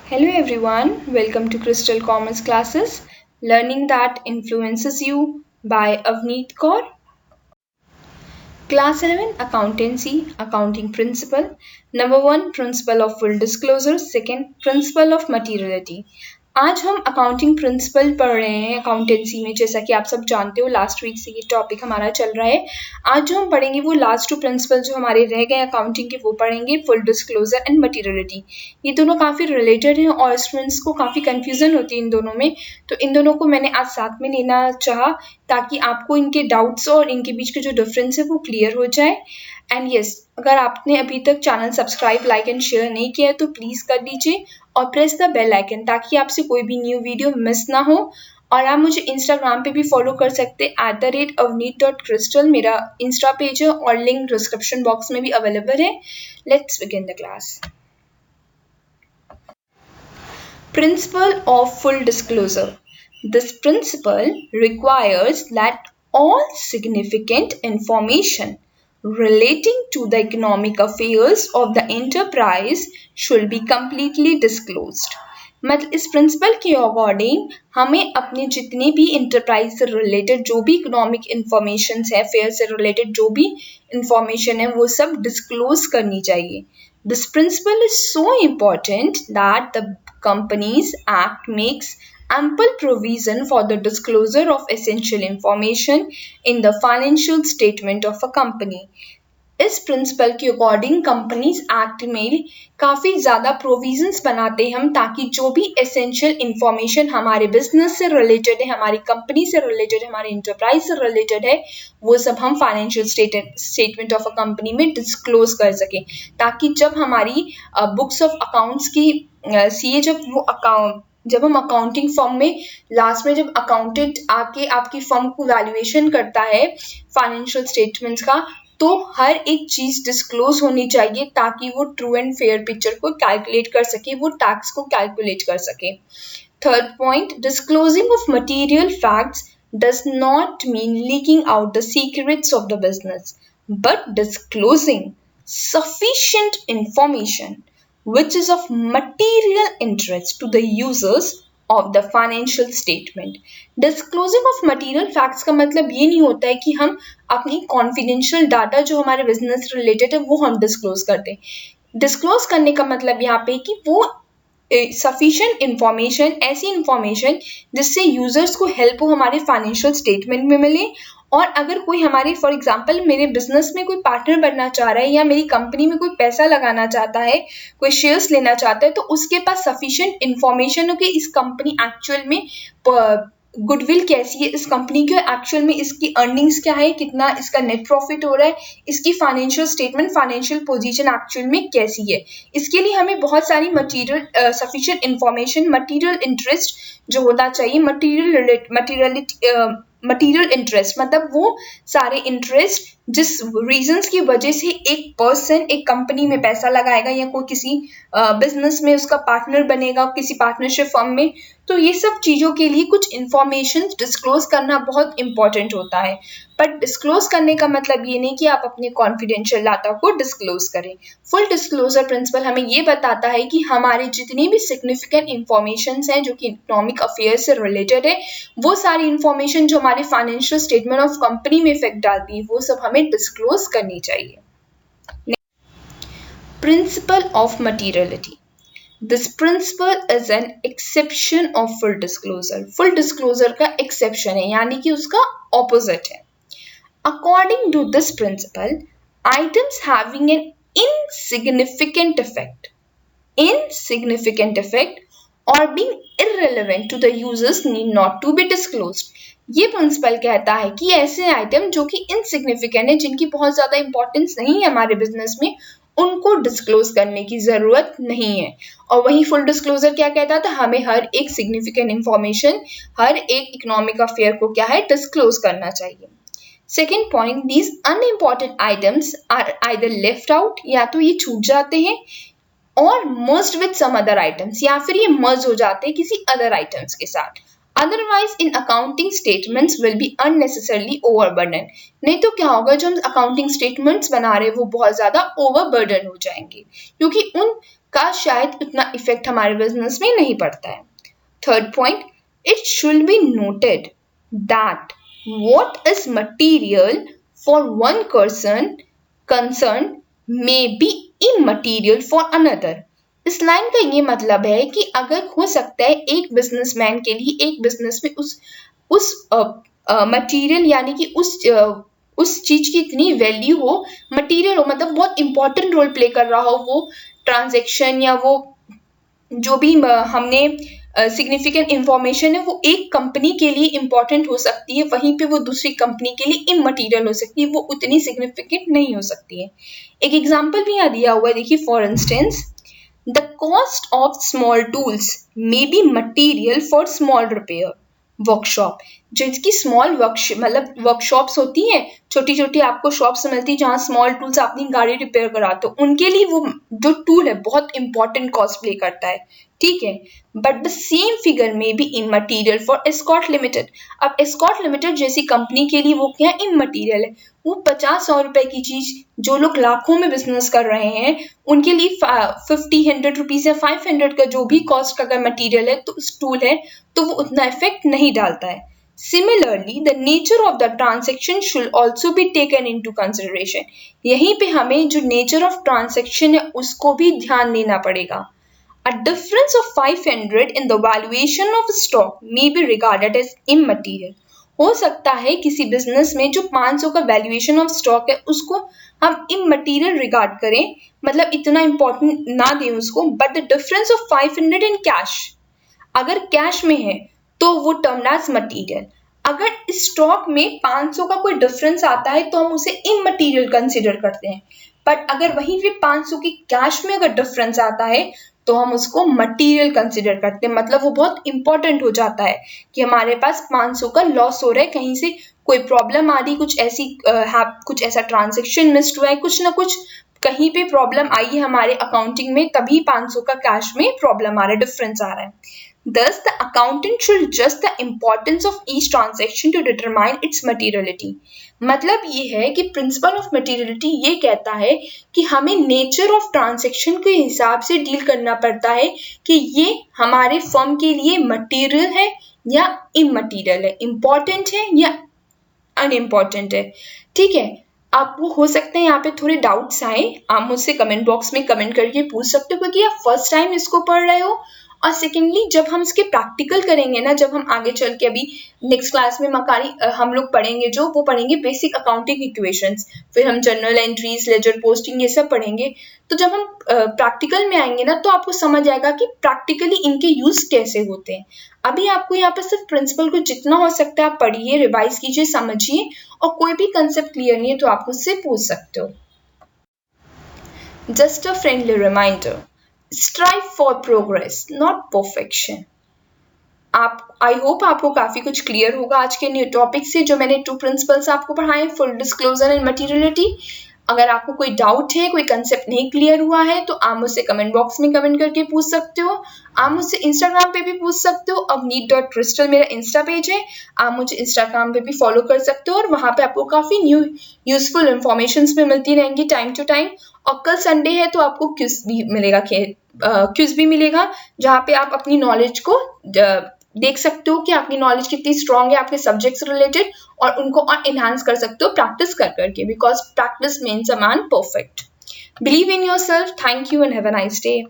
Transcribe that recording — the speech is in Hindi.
Hello everyone, welcome to Crystal Commerce Classes, Learning That Influences You by Avneet Kaur. Class 11 Accountancy, Accounting Principle. Number 1 Principle of Full Disclosure. Second Principle of Materiality. आज हम अकाउंटिंग प्रिंसिपल पढ़ रहे हैं अकाउंटेंसी में। जैसा कि आप सब जानते हो लास्ट वीक से ये टॉपिक हमारा चल रहा है। आज जो हम पढ़ेंगे वो लास्ट 2 प्रिंसिपल जो हमारे रह गए अकाउंटिंग के वो पढ़ेंगे, फुल डिस्क्लोजर एंड मटीरियलिटी। ये दोनों काफ़ी रिलेटेड हैं और स्टूडेंट्स को काफ़ी कन्फ्यूजन होती है इन दोनों में, तो इन दोनों को मैंने आज साथ में लेना चाहा ताकि आपको इनके डाउट्स और इनके बीच के जो डिफरेंस है वो क्लियर हो जाए। एंड यस, अगर आपने अभी तक channel subscribe, like and share नहीं किया है तो प्लीज़ कर दीजिए और प्रेस द बेल आइकन ताकि आपसे कोई भी न्यू वीडियो मिस ना हो। और आप मुझे इंस्टाग्राम पे भी फॉलो कर सकते हैं @avneet.crystal, मेरा इंस्टा पेज है और लिंक डिस्क्रिप्शन बॉक्स में भी अवेलेबल है। Let's begin the class. Principle of full disclosure. This principle requires that all significant information relating to the economic affairs of the enterprise should be completely disclosed. मतलब इस प्रिंसिपल के अकॉर्डिंग हमें अपने जितने भी इंटरप्राइज से रिलेटेड जो भी इकोनॉमिक इंफॉर्मेशन है, फेयर से रिलेटेड जो भी इंफॉर्मेशन है वो सब डिस्क्लोज करनी चाहिए। This principle is so important that the Companies Act makes ample provision for the disclosure of essential information in the financial statement of a company. इस प्रिंसिपल के अकॉर्डिंग कंपनीज एक्ट में काफ़ी ज़्यादा प्रोविजंस बनाते हैं हम, ताकि जो भी एसेंशियल इंफॉर्मेशन हमारे बिजनेस से रिलेटेड है, हमारी कंपनी से रिलेटेड है, हमारे इंटरप्राइज से रिलेटेड है, वो सब हम financial statement of a company में डिस्क्लोज कर सकें, ताकि जब हमारी बुक्स ऑफ अकाउंट्स की सीए जब हम अकाउंटिंग फर्म में लास्ट में जब अकाउंटेंट आके आपकी फर्म को वैल्यूएशन करता है फाइनेंशियल स्टेटमेंट्स का, तो हर एक चीज डिस्क्लोज होनी चाहिए ताकि वो ट्रू एंड फेयर पिक्चर को कैलकुलेट कर सके, वो टैक्स को कैलकुलेट कर सके। Third point, disclosing of material facts does not mean leaking out the secrets of the business, but disclosing sufficient information which is of material interest to the users of the financial statement. Disclosing of material facts का मतलब ये नहीं होता है कि हम अपनी confidential data जो हमारे business related है वो हम disclose करते हैं। Disclose करने का मतलब यहाँ पे कि वो सफिशिएंट इंफॉर्मेशन, ऐसी इंफॉर्मेशन जिससे यूजर्स को हेल्प हो, हमारे फाइनेंशियल स्टेटमेंट में मिले। और अगर कोई हमारे फॉर एग्जांपल मेरे बिजनेस में कोई पार्टनर बनना चाह रहा है या मेरी कंपनी में कोई पैसा लगाना चाहता है, कोई शेयर्स लेना चाहता है, तो उसके पास सफिशिएंट इंफॉर्मेशन हो कि इस कंपनी एक्चुअल में गुडविल कैसी है, इस कंपनी के एक्चुअल में इसकी अर्निंग्स क्या है, कितना इसका नेट प्रॉफिट हो रहा है, इसकी financial statement, financial position actual में कैसी है। इसके लिए हमें बहुत सारी material sufficient information, material interest जो होना चाहिए, मटीरियल इंटरेस्ट मतलब वो सारे इंटरेस्ट जिस रीजंस की वजह से एक पर्सन एक कंपनी में पैसा लगाएगा या कोई किसी बिजनेस में उसका पार्टनर बनेगा किसी पार्टनरशिप फर्म में, तो ये सब चीज़ों के लिए कुछ इंफॉर्मेशन डिस्क्लोज करना बहुत इंपॉर्टेंट होता है। बट डिस्क्लोज करने का मतलब ये नहीं कि आप अपने कॉन्फिडेंशियल डाटा को डिस्क्लोज करें। फुल डिस्क्लोजर प्रिंसिपल हमें ये बताता है कि हमारे जितनी भी सिग्निफिकेंट इंफॉर्मेशन हैं जो कि इकोनॉमिक अफेयर से रिलेटेड है, वो सारी इंफॉर्मेशन जो हमारे फाइनेंशियल स्टेटमेंट ऑफ कंपनी में इफेक्ट डालती है वो सब हमें डिस्क्लोज करनी चाहिए। Principle of materiality. This principle is an exception of full disclosure. Full disclosure का exception है, यानी कि उसका opposite है। According to this principle, items having an insignificant effect or being irrelevant to the users need not to be disclosed. ये प्रिंसिपल कहता है कि ऐसे आइटम जो कि इनसिग्निफिकेंट है, जिनकी बहुत ज़्यादा इंपॉर्टेंस नहीं है हमारे बिजनेस में, उनको डिस्क्लोज करने की ज़रूरत नहीं है। और वही फुल डिस्क्लोजर क्या कहता था, हमें हर एक सिग्निफिकेंट इंफॉर्मेशन, हर एक इकोनॉमिक अफेयर को क्या है डिस्क्लोज करना चाहिए। Second point, these unimportant items are either left out, या तो ये छूट जाते हैं, और merged with some other items, या फिर ये मर्ज हो जाते हैं किसी अदर आइटम्स के साथ। Otherwise in accounting statements will be unnecessarily overburden. नहीं तो क्या होगा, जो हम अकाउंटिंग स्टेटमेंट्स बना रहे हैं वो बहुत ज़्यादा ओवरबर्डन हो जाएंगे, क्योंकि उन का शायद उतना इफेक्ट हमारे बिजनेस में नहीं पड़ता है। Third point, it should be noted that what is material for one person concerned may be immaterial for another। इस लाइन का ये मतलब है कि अगर हो सकता है एक बिजनेसमैन के लिए एक बिजनेस में उस मटेरियल यानी कि उस चीज की इतनी वैल्यू हो, मटेरियल हो मतलब बहुत इंपॉर्टेंट रोल प्ले कर रहा हो वो ट्रांजैक्शन या वो जो भी हमने सिग्निफिकेंट इंफॉर्मेशन है वो एक कंपनी के लिए इंपॉर्टेंट हो सकती है, वहीं पे वो दूसरी कंपनी के लिए इमटेरियल हो सकती है, वो उतनी सिग्निफिकेंट नहीं हो सकती है। एक एग्जांपल भी यहाँ दिया हुआ है, देखिए for instance the cost of small tools may be material for small repair workshop. जिनकी स्मॉल वर्कशॉप्स होती हैं, छोटी छोटी आपको शॉप्स मिलती है जहाँ स्मॉल टूल्स अपनी गाड़ी रिपेयर कराते हो, उनके लिए वो जो टूल है बहुत इंपॉर्टेंट कॉस्ट प्ले करता है, ठीक है। बट द सेम फिगर में be immaterial for Escort Limited. अब एस्कॉर्ट लिमिटेड जैसी कंपनी के लिए वो क्या इमटेरियल है, वो 50-100 रुपए की चीज जो लोग लाखों में बिजनेस कर रहे हैं उनके लिए 50-100 रुपीज या 500 का जो भी कॉस्ट का अगर मटीरियल है तो उस टूल है तो वो उतना इफेक्ट नहीं डालता है। Similarly, the nature of the transaction should also be taken into consideration। यहीं पे हमें जो nature of transaction है उसको भी ध्यान देना पड़ेगा। A difference of 500 in the valuation of stock may be regarded as immaterial। हो सकता है किसी बिजनेस में जो 500 का वैल्यूएशन ऑफ स्टॉक है उसको हम इमटेरियल रिगार्ड करें, मतलब इतना इंपॉर्टेंट ना दें उसको, but the difference of 500 in cash, अगर कैश में है तो वो टर्म्ड एज मटीरियल। अगर स्टॉक में 500 का कोई डिफरेंस आता है तो हम उसे इमटेरियल कंसीडर करते हैं, बट अगर वहीं पे 500 की कैश में अगर डिफरेंस आता है तो हम उसको मटेरियल कंसीडर करते हैं। मतलब वो बहुत इंपॉर्टेंट हो जाता है कि हमारे पास 500 का लॉस हो रहा है, कहीं से कोई प्रॉब्लम आ रही, कुछ ऐसा ट्रांजेक्शन मिस्ड हुआ है, कुछ ना कुछ कहीं पे प्रॉब्लम आई है हमारे अकाउंटिंग में, तभी 500 का कैश में प्रॉब्लम आ रहा है, डिफरेंस आ रहा है। Thus, the accountant should judge the importance of each transaction to determine its materiality। मतलब ये है कि प्रिंसिपल ऑफ मटेरियलिटी ये कहता है कि हमें नेचर ऑफ ट्रांजैक्शन के हिसाब से डील करना पड़ता है कि ये हमारे फर्म के लिए मटेरियल है या इमटेरियल है, इम्पॉर्टेंट है या अनइम्पॉर्टेंट है, ठीक है। आपको हो सकते हैं यहाँ पे थोड़े डाउट्स आए, आप मुझसे कमेंट बॉक्स में कमेंट करके पूछ सकते हो क्योंकि आप फर्स्ट टाइम इसको पढ़ रहे हो। और सेकेंडली जब हम इसके प्रैक्टिकल करेंगे ना, जब हम आगे चल के अभी नेक्स्ट क्लास में मकारी हम लोग पढ़ेंगे जो वो पढ़ेंगे बेसिक अकाउंटिंग इक्वेशंस, फिर हम जर्नल एंट्रीज, लेजर पोस्टिंग ये सब पढ़ेंगे। तो जब हम प्रैक्टिकल में आएंगे ना तो आपको समझ आएगा कि प्रैक्टिकली इनके यूज कैसे होते हैं। अभी आपको यहाँ पर सिर्फ प्रिंसिपल को जितना हो सकता है आप पढ़िए, रिवाइज कीजिए, समझिए, और कोई भी कंसेप्ट क्लियर नहीं है तो आप उससे पूछ सकते हो। Just a friendly reminder, strive for progress not perfection। I hope आपको काफी कुछ क्लियर होगा आज के न्यू टॉपिक से जो मैंने 2 प्रिंसिपल्स आपको पढ़ाए, फुल डिस्क्लोजर एंड मटेरियलिटी। अगर आपको कोई डाउट है, कोई कंसेप्ट नहीं क्लियर हुआ है तो आप मुझसे कमेंट बॉक्स में कमेंट करके पूछ सकते हो। आप मुझसे इंस्टाग्राम पे भी पूछ सकते हो, avneet.crystal मेरा इंस्टा पेज है, आप मुझे इंस्टाग्राम पे भी फॉलो कर सकते हो और वहाँ पे आपको काफी न्यू यूजफुल इंफॉर्मेशन भी मिलती रहेंगी टाइम टू टाइम। और कल संडे है तो आपको क्विज भी मिलेगा, जहाँ पे आप अपनी नॉलेज को देख सकते हो कि आपकी नॉलेज कितनी स्ट्रांग है आपके सब्जेक्ट्स रिलेटेड, और उनको और एनहांस कर सकते हो प्रैक्टिस कर करके, because practice makes a man perfect. Believe in yourself. Thank you and have a nice day.